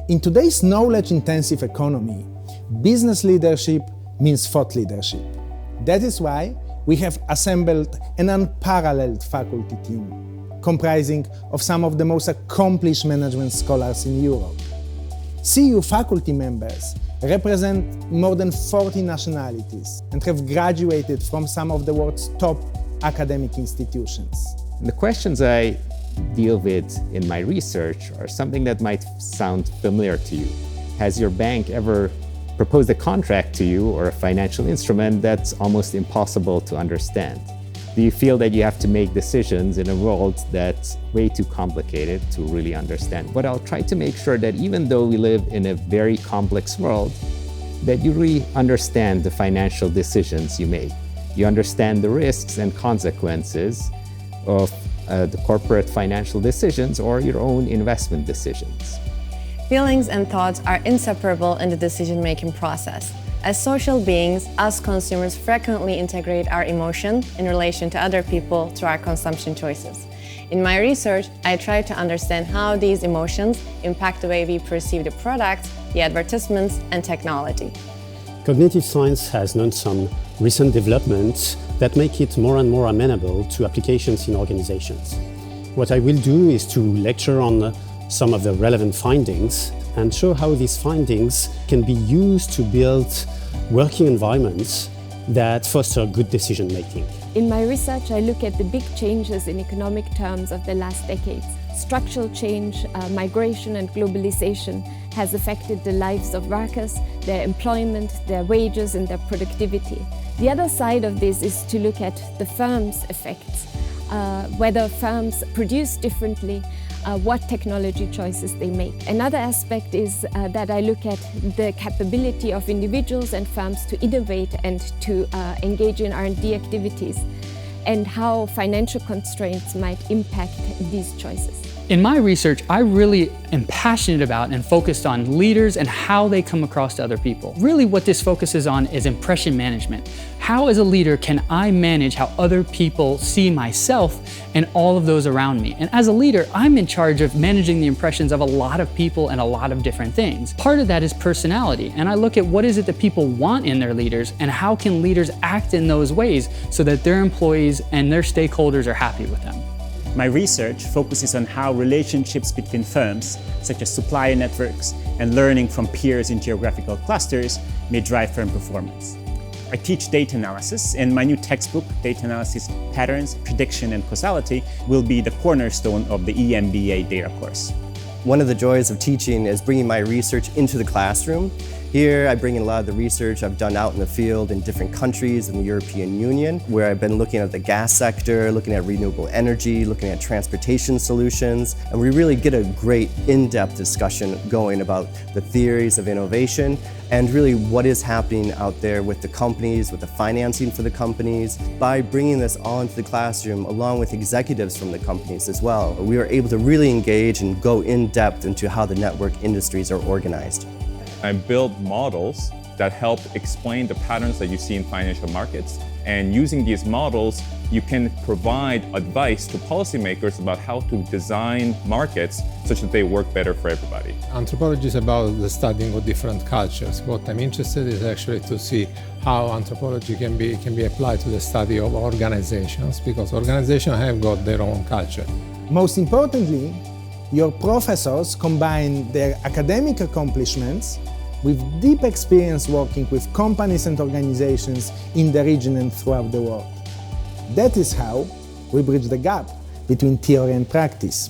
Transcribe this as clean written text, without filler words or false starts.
In today's knowledge-intensive economy, business leadership means thought leadership. That is why we have assembled an unparalleled faculty team, comprising of some of the most accomplished management scholars in Europe. CEU faculty members represent more than 40 nationalities and have graduated from some of the world's top academic institutions. The questions I deal with in my research are something that might sound familiar to you. Has your bank ever proposed a contract to you or a financial instrument that's almost impossible to understand? Do you feel that you have to make decisions in a world that's way too complicated to really understand? But I'll try to make sure that even though we live in a very complex world, that you really understand the financial decisions you make. You understand the risks and consequences of the corporate financial decisions or your own investment decisions. Feelings and thoughts are inseparable in the decision-making process. As social beings, us consumers frequently integrate our emotion in relation to other people through our consumption choices. In my research, I try to understand how these emotions impact the way we perceive the products, the advertisements, and technology. Cognitive science has known some recent developments that make it more and more amenable to applications in organizations. What I will do is to lecture on some of the relevant findings and show how these findings can be used to build working environments that foster good decision making. In my research, I look at the big changes in economic terms of the last decades. Structural change, migration and globalization has affected the lives of workers, their employment, their wages and their productivity. The other side of this is to look at the firms' effects, whether firms produce differently, what technology choices they make. Another aspect is that I look at the capability of individuals and firms to innovate and to engage in R&D activities, and how financial constraints might impact these choices. In my research, I really am passionate about and focused on leaders and how they come across to other people. Really what this focuses on is impression management. How as a leader can I manage how other people see myself and all of those around me? And as a leader, I'm in charge of managing the impressions of a lot of people and a lot of different things. Part of that is personality, and I look at what is it that people want in their leaders and how can leaders act in those ways so that their employees and their stakeholders are happy with them. My research focuses on how relationships between firms, such as supplier networks and learning from peers in geographical clusters, may drive firm performance. I teach data analysis, and my new textbook, Data Analysis Patterns, Prediction and Causality, will be the cornerstone of the EMBA data course. One of the joys of teaching is bringing my research into the classroom. Here I bring in a lot of the research I've done out in the field in different countries in the European Union, where I've been looking at the gas sector, looking at renewable energy, looking at transportation solutions, and we really get a great in-depth discussion going about the theories of innovation and really what is happening out there with the companies, with the financing for the companies. By bringing this all into the classroom along with executives from the companies as well, we are able to really engage and go in depth into how the network industries are organized. I build models that help explain the patterns that you see in financial markets. And using these models, you can provide advice to policymakers about how to design markets such that they work better for everybody. Anthropology is about the studying of different cultures. What I'm interested in is actually to see how anthropology can be applied to the study of organizations, because organizations have got their own culture. Most importantly, your professors combine their academic accomplishments with deep experience working with companies and organizations in the region and throughout the world. That is how we bridge the gap between theory and practice.